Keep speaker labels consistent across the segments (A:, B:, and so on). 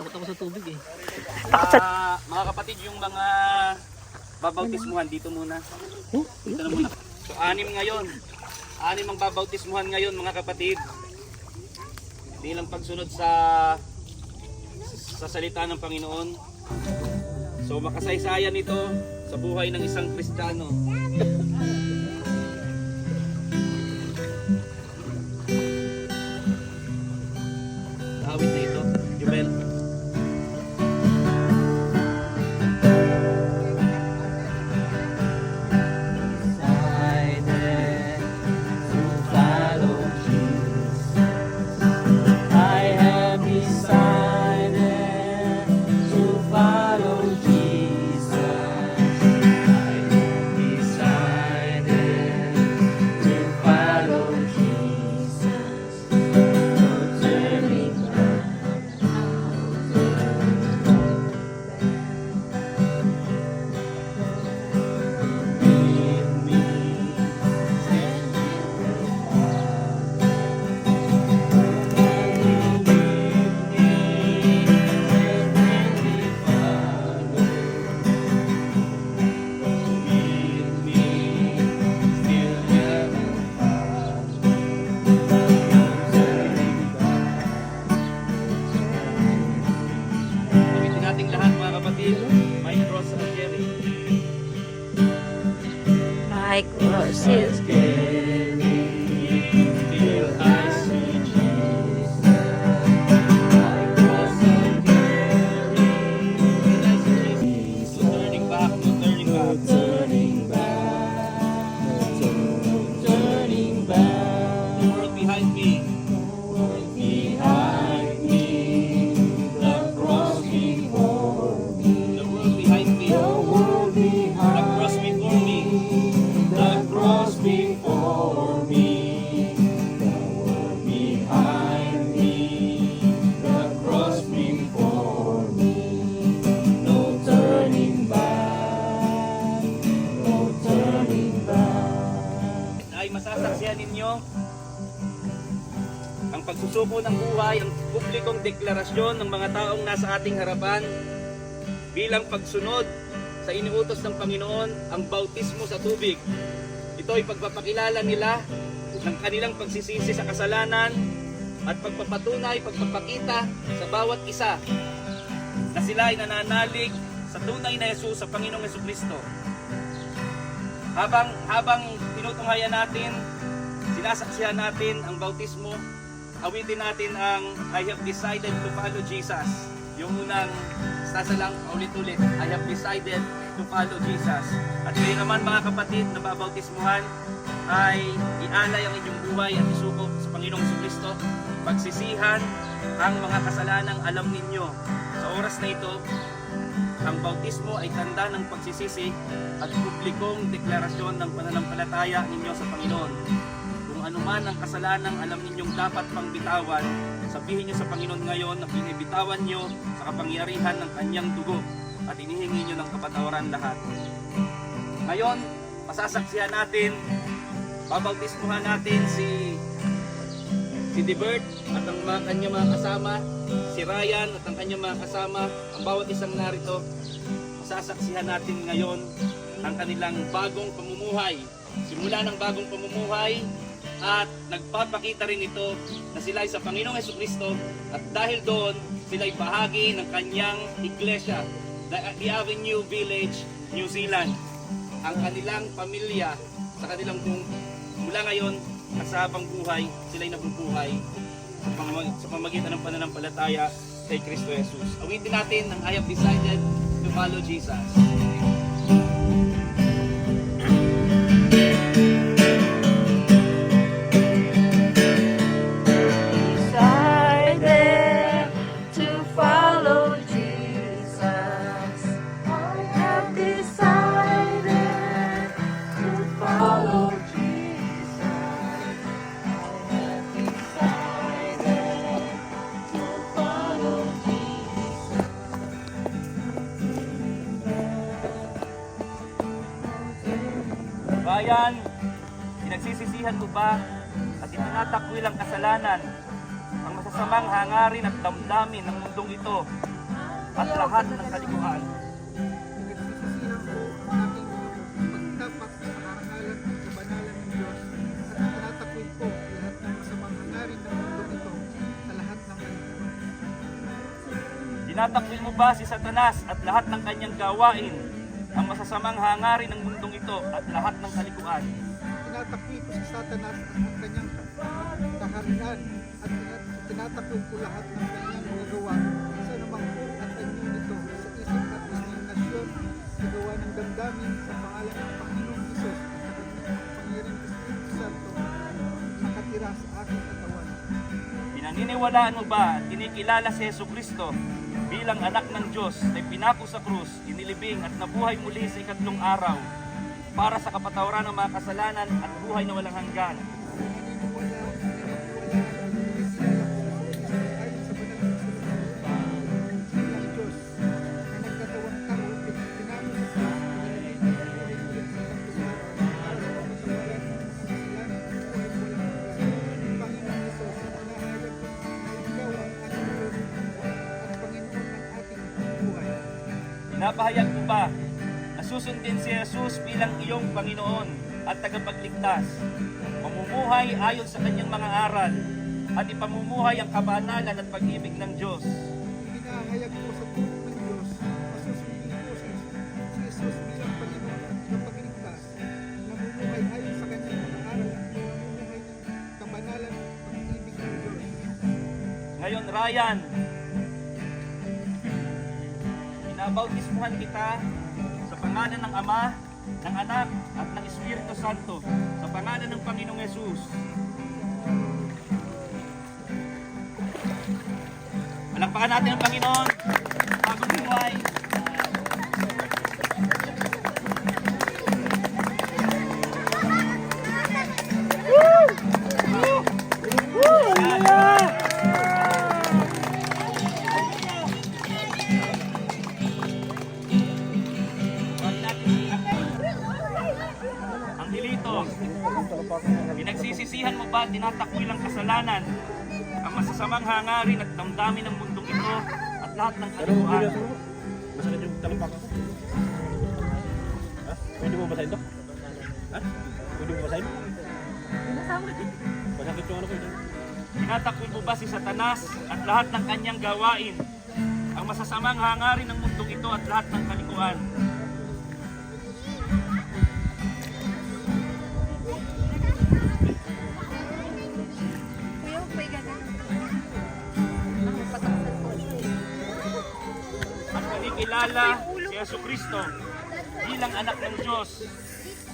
A: Takot ako sa tubig eh.
B: Mga kapatid, yung mga babautismuhan dito muna. Dito na muna. So 6 ngayon. 6 ang babautismuhan ngayon mga kapatid. Bilang pagsunod sa salita ng Panginoon. So makasaysayan ito sa buhay ng isang Kristiyano. Awit na ito, Jubel.
C: My cross is
B: masasaksihan ninyo ang pagsusuko ng buhay, ang publikong deklarasyon ng mga taong nasa ating harapan bilang pagsunod sa iniutos ng Panginoon, ang bautismo sa tubig. Ito ay pagpapakilala nila ng kanilang pagsisisi sa kasalanan at pagpapatunay, pagpapakita sa bawat isa na sila ay nananalig sa tunay na Jesus, sa Panginoong Jesucristo. Habang tinutunghayan natin, sinasaksihan natin ang bautismo, awitin natin ang I have decided to follow Jesus. Yung unang stasa lang, ulit-ulit, I have decided to follow Jesus. At kayo naman mga kapatid na babautismuhan ay ialay ang inyong buhay at isuko sa Panginoong Jesucristo. Pagsisihan ang mga kasalanang alam ninyo. Sa oras na ito, ang bautismo ay tanda ng pagsisisi at publikong deklarasyon ng pananampalataya ninyo sa Panginoon. Kung anuman ang kasalanang alam ninyong dapat pang bitawan, sabihin nyo sa Panginoon ngayon na binibitawan nyo sa kapangyarihan ng kanyang dugo at inihingi nyo ng kapatawaran lahat. Ngayon, masasaksihan natin, babautismuhan natin si Debert at ang kanyang mga kasama, si Ryan at ang kanyang mga kasama, ang bawat isang narito. Masasaksihan natin ngayon ang kanilang bagong pamumuhay. Simula ng bagong pamumuhay at nagpapakita rin ito na sila ay sa Panginoong Jesucristo at dahil doon sila ay bahagi ng kanyang iglesia, the Avenue Village, New Zealand. Ang kanilang pamilya sa kanilang mula ngayon at sa habang buhay, sila ay nabubuhay sa pamagitan ng pananampalataya kay Kristo Jesus. Awitin natin ang I have decided to follow Jesus. Bayan, pinagsisisihan mo ba at itinatakwil ang kasalanan? Ang masasamang hangarin at damdamin ng mundong ito at lahat ng kalikuan.
A: Pinagsisisihan ko ang aking pagtapak sa karangalan at kabanalan ng Diyos at tinatakwil ko lahat ng masamang hangarin ng mundo ito sa lahat ng kalikuan.
B: Tinatakwil mo ba si Satanas at lahat ng kanyang gawain, ang masasamang hangarin ng mundong ito at lahat ng kalikuan?
A: Tinatakwil ko si Satanas at ang kanyang kaharian at tinatakwil ko lahat ng kanyang nagawa sa namang uri at anyo nito sa isip at imahinasyon sa gawa ng damdamin sa pangalan ng Panginoong Hesus at sa pangyariang Espiritu Santo nakatira sa aking katawan.
B: Pinaniniwalaan mo ba at kinikilala si Jesucristo bilang anak ng Diyos na pinako sa krus, inilibing at nabuhay muli sa ikatlong araw para sa kapatawaran ng mga kasalanan at buhay na walang hanggan? Napahayag mo ba na susundin si Jesus bilang iyong Panginoon at tagapagligtas, mamumuhay ayon sa kanyang mga aral, at ipamumuhay ang kabanalan at pag-ibig ng Diyos?
A: Pinahayag ko sa tulong ng Diyos na susundin ko si Jesus bilang Panginoon at tagapagligtas, namumuhay ayon sa kanyang mga aral at namumuhay ng kabanalan at pag-ibig ng Diyos.
B: Ngayon, Ryan, binabautismuhan kita sa pangalan ng Ama, ng Anak, at ng Espiritu Santo, sa pangalan ng Panginoong Hesus. Palakpakan natin ang Panginoon. Bagong buhay. Ang hilito, pinagsisisihan mo ba tinatakwil ang kasalanan, ang masasamang hangarin at damdamin ng mundong ito at lahat ng kalikuan?
D: Masakit yung talapak ko. Ha? Pwede mo basahin to? Ha? Pwede mo basahin? Masakit yung ano ko yun.
B: Tinatakwil mo ba si Satanas at lahat ng kanyang gawain, ang masasamang hangarin ng mundong ito at lahat ng kalikuan?
C: Kuya, may ganun. Patak sa
B: At kinikilala si Jesucristo bilang anak ng Diyos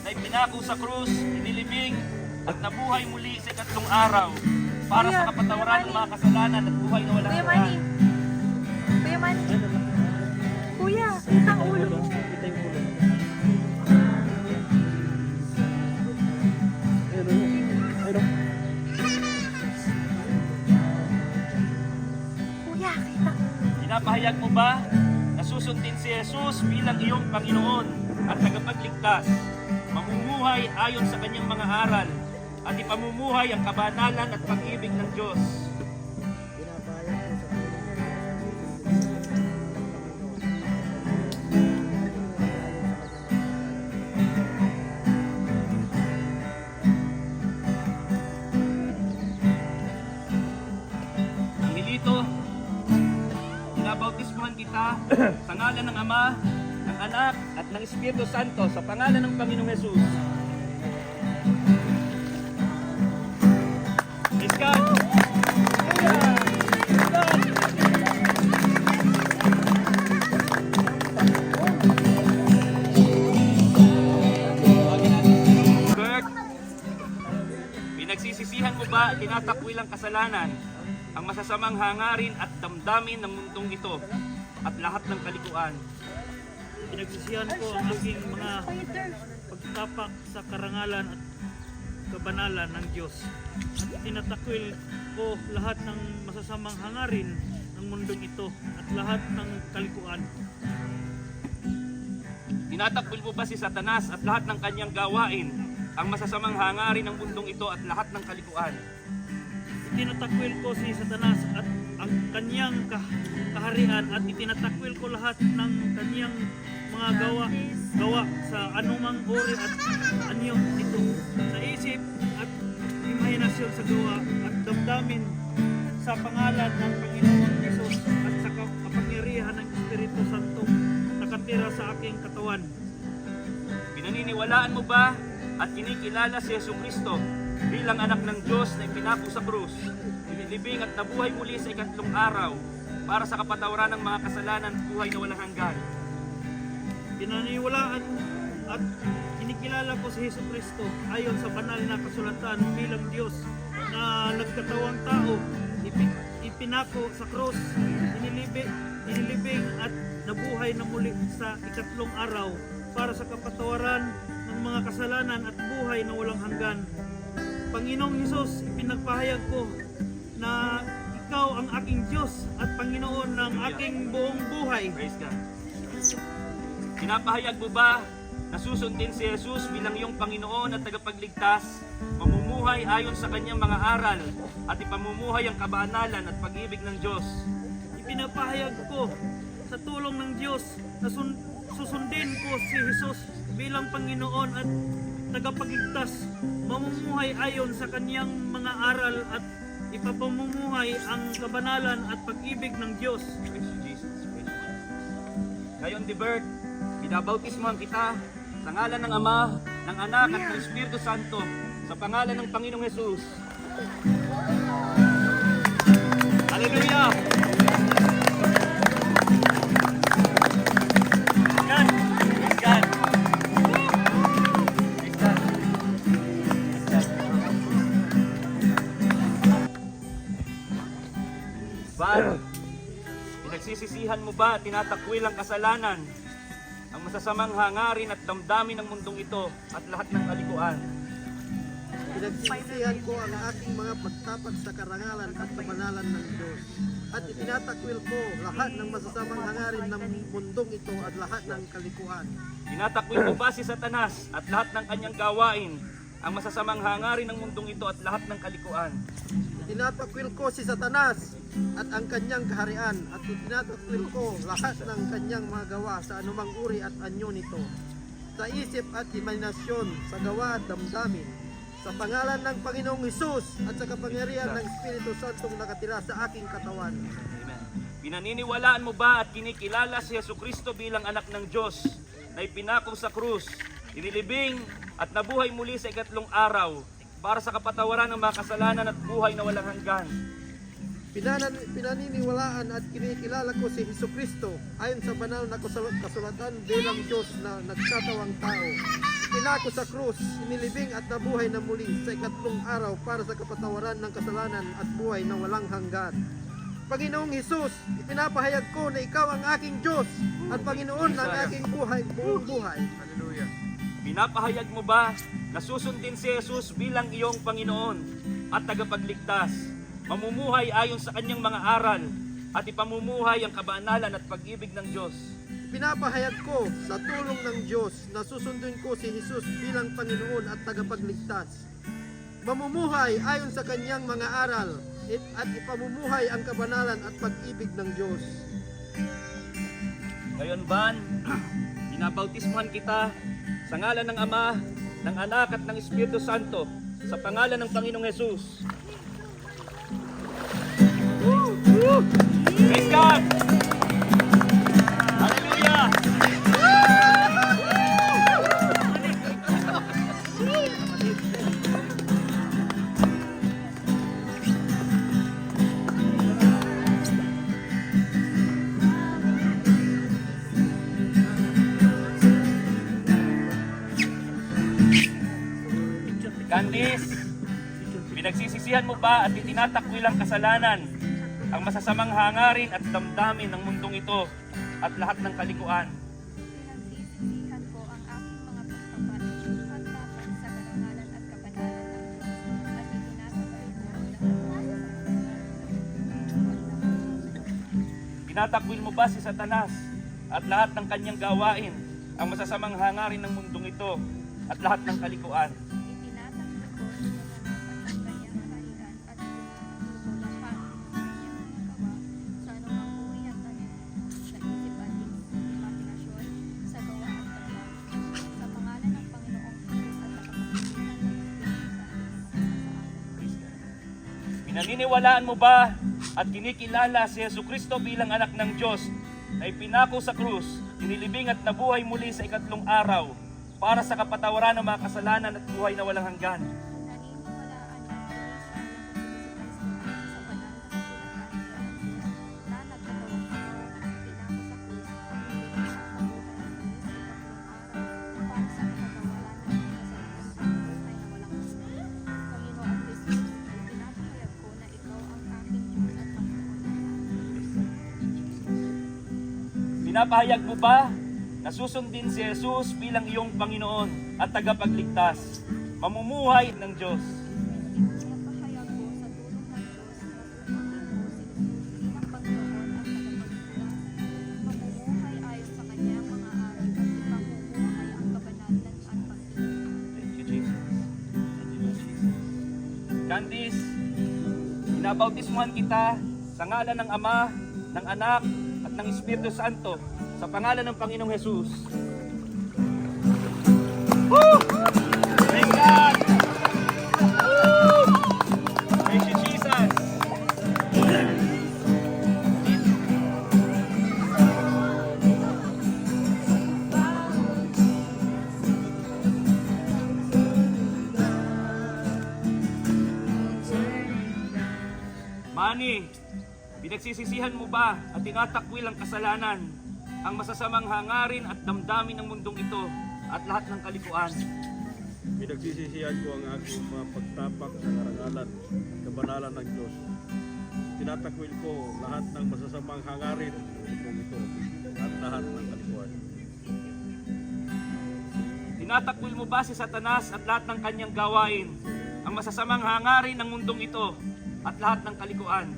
B: na ipinako sa krus, inilibing at nabuhay muli sa ikatlong araw para sa kapatawaran ng mga kasalanan at buhay na walang
C: Kuya
B: hanggan.
C: Manny. Kuya Manny. Kuya, kita ang ulo mo.
D: Kita yung ulo. Ayun, ayun.
C: Kuya, kita.
B: Pinapahayag mo ba na susundin si Jesus bilang iyong Panginoon at tagapagligtas, mamumuhay ayon sa kanyang mga aral, at ipamumuhay ang kabanalan at pag-ibig ng Diyos? Ang hilito, binabautismuhan kita sa ngalan ng Ama, ng Anak, at ng Espiritu Santo, sa pangalan ng Panginoong Hesus. Praise God! Kurt, pinagsisisihan mo ba at tinatakwil ang kasalanan, ang masasamang hangarin at damdamin ng mundong ito at lahat ng kalikuan?
E: Pinagsisihan ko ang aking mga pagtapak sa karangalan at kabanalan ng Diyos. At tinatakwil ko lahat ng masasamang hangarin ng mundong ito at lahat ng kalikuan.
B: Tinatakwil mo ba si Satanas at lahat ng kanyang gawain, ang masasamang hangarin ng mundong ito at lahat ng kalikuan?
E: Itinatakwil ko si Satanas at ang kanyang kaharian at itinatakwil ko lahat ng kanyang mga gawa sa anumang uri at anyo nito, sa isip at imahinasyon sa gawa at damdamin sa pangalan ng Panginoon Jesus at sa kapangyarihan ng Espiritu Santo nakatira sa aking katawan.
B: Pinaniniwalaan mo ba at kinikilala si Jesucristo bilang anak ng Diyos na ipinako sa krus, inilibing at nabuhay muli sa ikatlong araw para sa kapatawaran ng mga kasalanan at buhay na walang hanggan?
E: Pinaniwalaan at kinikilala ko si Jesucristo ayon sa banal na kasulatan bilang Diyos na nagkatawang tao, ipinako sa krus, inilibing at nabuhay na muli sa ikatlong araw para sa kapatawaran ng mga kasalanan at buhay na walang hanggan. Panginoong Hesus, pinagpahayag ko na Ikaw ang aking Diyos at Panginoon ng aking buong buhay.
B: Praise God. Pinapahayag mo ba na susundin si Jesus bilang iyong Panginoon at tagapagligtas, mamumuhay ayon sa kanyang mga aral at ipamumuhay ang kabanalan at pag-ibig ng Diyos?
E: Ipinapahayag ko sa tulong ng Diyos na susundin ko si Jesus bilang Panginoon at tagapagligtas, mamumuhay ayon sa kanyang mga aral at ipapamumuhay ang kabanalan at pag-ibig ng Diyos.
B: Praise you, Jesus. Praise you. Ngayon, Dibert, binabautismohan kita sa ngalan ng Ama, ng Anak at ng Espiritu Santo, sa pangalan ng Panginoong Jesus. Hallelujah! Yan! Praise God! Praise God! Praise God! Bal, pinagsisisihan mo ba at tinatakwil ang kasalanan, ang masasamang hangarin at damdamin ng mundong ito at lahat ng kalikuan?
A: Pinagsisisihan ko ang aking mga pagtapat sa karangalan at kabanalan ng Diyos. At itinatakwil ko lahat ng masasamang hangarin ng mundong ito at lahat ng kalikuan.
B: Tinatakwil mo ba si Satanas at lahat ng kanyang gawain, ang masasamang hangarin ng mundong ito at lahat ng kalikuan?
A: Itinatakwil ko si Satanas at ang kanyang kaharian at itinatakwil ko lahat ng kanyang mga gawa sa anumang uri at anyo nito, sa isip at imahinasyon, sa gawa at damdamin, sa pangalan ng Panginoong Hesus at sa kapangyarihan ng Espiritu Santong nakatira sa aking katawan.
B: Amen. Pinaniniwalaan mo ba at kinikilala si Jesucristo bilang anak ng Diyos na ipinako sa krus, inilibing at nabuhay muli sa ikatlong araw para sa kapatawaran ng mga kasalanan at buhay na walang hanggan?
A: Pinaniniwalaan at kinikilala ko si Jesucristo ayon sa banal na kasulatan bilang Diyos na nagkatawang tao. Ipinako sa krus, inilibing at nabuhay na muli sa ikatlong araw para sa kapatawaran ng kasalanan at buhay na walang hanggan. Panginoong Hesus, ipinapahayag ko na Ikaw ang aking Diyos at Panginoon ng aking buhay, buong buhay.
B: Hallelujah. Pinapahayag mo ba na susundin si Jesus bilang iyong Panginoon at tagapagligtas, mamumuhay ayon sa kanyang mga aral at ipamumuhay ang kabanalan at pag-ibig ng Diyos?
A: Pinapahayag ko sa tulong ng Diyos na susundin ko si Jesus bilang Panginoon at tagapagligtas, mamumuhay ayon sa kanyang mga aral at ipamumuhay ang kabanalan at pag-ibig ng Diyos.
B: Ngayon, Ban, binabautismuhan kita sa ngalan ng Ama, ng Anak at ng Espiritu Santo, sa pangalan ng Panginoong Jesus. Praise God! Hallelujah! Candice, pinagsisisihan mo ba at itinatakwil ang kasalanan, ang masasamang hangarin at damdamin ng mundong ito at lahat ng kalikuan?
C: Pinagsisisihan ko ang aking mga pagtapat sa karangalan at kabanalan ng Diyos at itinatakwil ko lahat.
B: Tinatakwil mo ba si Satanas at lahat ng kanyang gawain, ang masasamang hangarin ng mundong ito at lahat ng kalikuan?
C: Itinatakwil ko lahat ng kanyang kaharian at
B: Pinaniniwalaan mo ba at kinikilala si Jesucristo bilang anak ng Diyos na ipinako sa krus, inilibing at nabuhay muli sa ikatlong araw para sa kapatawaran ng mga kasalanan at buhay na walang hanggan? Pinapahayag mo ba na susundin si Jesus bilang iyong Panginoon at tagapagligtas, mamumuhay ng Diyos? Thank you, Jesus. Thank you, Lord Jesus. Candice, binabautismuhan kita sa ngalan ng Ama, ng Anak, at ng Espiritu Santo, sa pangalan ng Panginoong Jesus. Woo! Thank God! Woo! Thank you, Jesus! Manny, pinagsisisihan mo ba at tinatakwil ang kasalanan, ang masasamang hangarin at damdamin ng mundong ito at lahat ng kalikuan?
D: Pinagsisisihan ko ang aking mga pagtapak sa karangalan at kabanalan ng Diyos. Tinatakwil ko lahat ng masasamang hangarin ng ito at lahat ng kalikuan.
B: Tinatakwil mo ba si Satanas at lahat ng kanyang gawain, ang masasamang hangarin ng mundong ito at lahat ng kalikuan?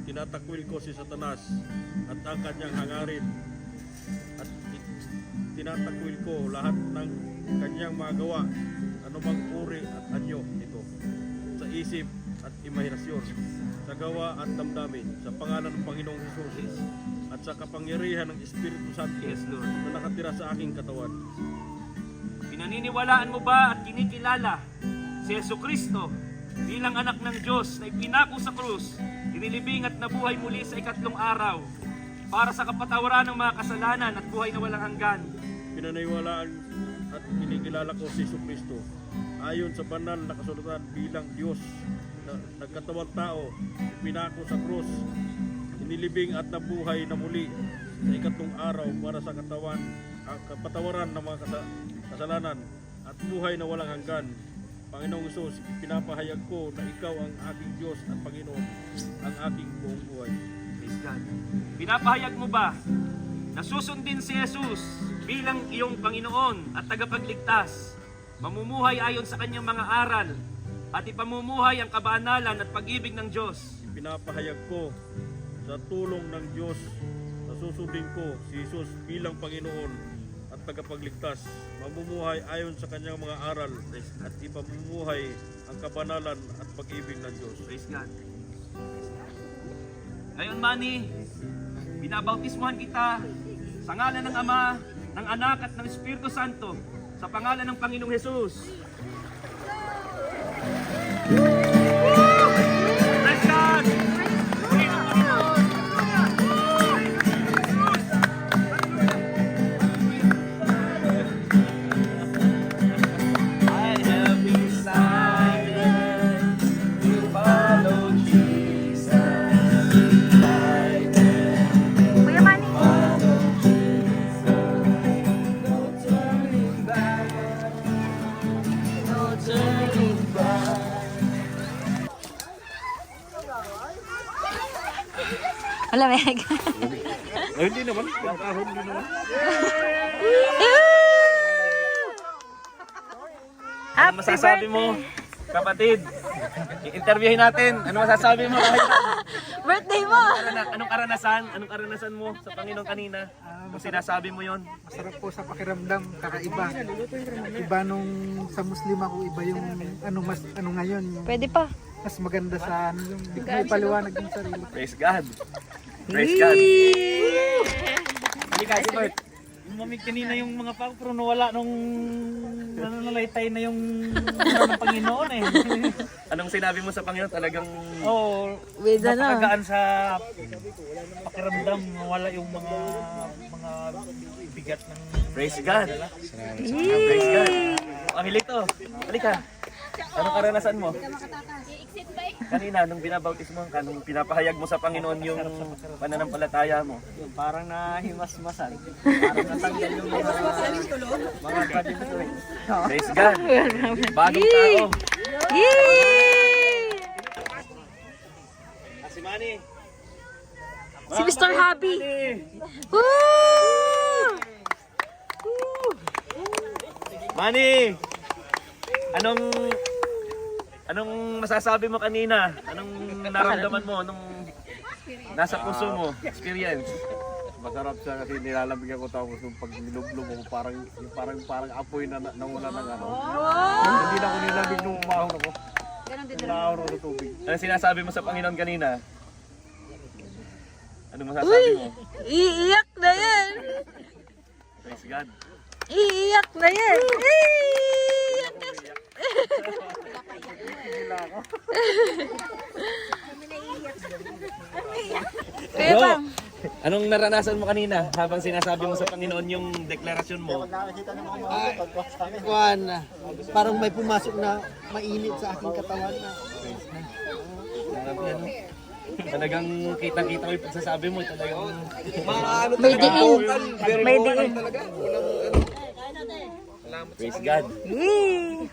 D: Tinatakwil ko si Satanas at ang kanyang hangarin at tinatakwil ko lahat ng kanyang mga gawa, anumang uri at anyo nito, sa isip at imahinasyon, sa gawa at damdamin, sa pangalan ng Panginoong Hesus at sa kapangyarihan ng Espiritu Santo
B: Yes, Lord.
D: na nakatira sa aking katawan.
B: Pinaniniwalaan mo ba at kinikilala si Jesucristo bilang anak ng Diyos na ipinako sa krus, inilibing at nabuhay muli sa ikatlong araw para sa kapatawaran ng mga kasalanan at buhay na walang hanggan?
D: Pinaniniwalaan at kinikilala ko si Jesucristo ayon sa banal na kasulatan bilang Diyos na nagkatawang tao, ipinako sa krus, inilibing at nabuhay na muli sa ikatlong araw para sa kapatawaran ng mga kasalanan at buhay na walang hanggan. Panginoong Hesus, pinapahayag ko na ikaw ang aking Diyos at Panginoon, ang aking buong buhay.
B: Praise God. Pinapahayag mo ba na susundin si Jesus bilang iyong Panginoon at tagapagligtas, mamumuhay ayon sa kanyang mga aral, at ipamumuhay ang kabanalan at pag-ibig ng Diyos?
D: Pinapahayag ko sa tulong ng Diyos na susundin ko si Jesus bilang Panginoon at tagapagligtas, mamumuhay ayon sa kanyang mga aral at ipamumuhay ang kabanalan at pag-ibig ng Diyos.
B: Praise God. Ngayon, Manny, binabautismuhan kita sa ngalan ng Ama, ng Anak at ng Espiritu Santo, sa pangalan ng Panginoong Hesus. Praise God! Praise ang Panginoon! I have decided to follow Jesus.
C: Kuya Manny. Malamig.
D: Ay, hindi naman. Kahon din naman.
B: Ano masasabi mo, kapatid? I-interviewin natin. Ano masasabi mo?
C: Birthday mo!
B: Anong karanasan? Anong karanasan mo sa Panginoon kanina? Kung sinasabi mo yon?
A: Masarap po sa pakiramdam, kakaiba. Iba nung sa Muslim ako, iba yung ano ngayon, yung
C: Pwede pa.
A: mas maganda sa ano, yung may paliwanag yung sarili.
B: Praise God. Praise God. Halika, si Bert.
E: lumamig kanina yung mga pao, pero nawala nung nananalaytay na yung ng Panginoon eh.
B: Anong sinabi mo sa Panginoon? Talagang
E: Oo, napakagaan sa pakiramdam, nawala yung mga bigat ng
B: praise God. Praise God. Angelito, halika. Anong karanasan mo? Kanina, nung binabautis mo, nung pinapahayag mo sa Panginoon yung pananampalataya mo.
F: Parang nahimasmasan. Parang natanggal yung mga kadintuin.
B: Praise God. Bagong tao. Si Manny.
G: Si Mr. Happy.
B: Manny! Anong masasabi mo kanina? Anong naramdaman mo nung nasa puso mo? Experience.
D: Masarap siya kasi nilalambing ako tapos nung pag nilublob ako parang apoy na nauna ng ano. Hindi na ako nilambing nung umahon ako. Umahon ako sa tubig.
B: Ano sinasabi mo sa Panginoon kanina? Ano masasabi mo?
G: Iiyak na yan.
B: Praise God.
G: Iiyak na yan. Iiyak na yan.
B: Bro, anong naranasan mo kanina habang sinasabi mo sa Panginoon yung deklarasyon mo?
F: Kuan, parang may pumasok na mainit sa aking katawan na.
B: Talagang kitang-kita ko yung pagsasabi mo. Talagang
G: May diin. May diin.
B: praise God.
G: Yee.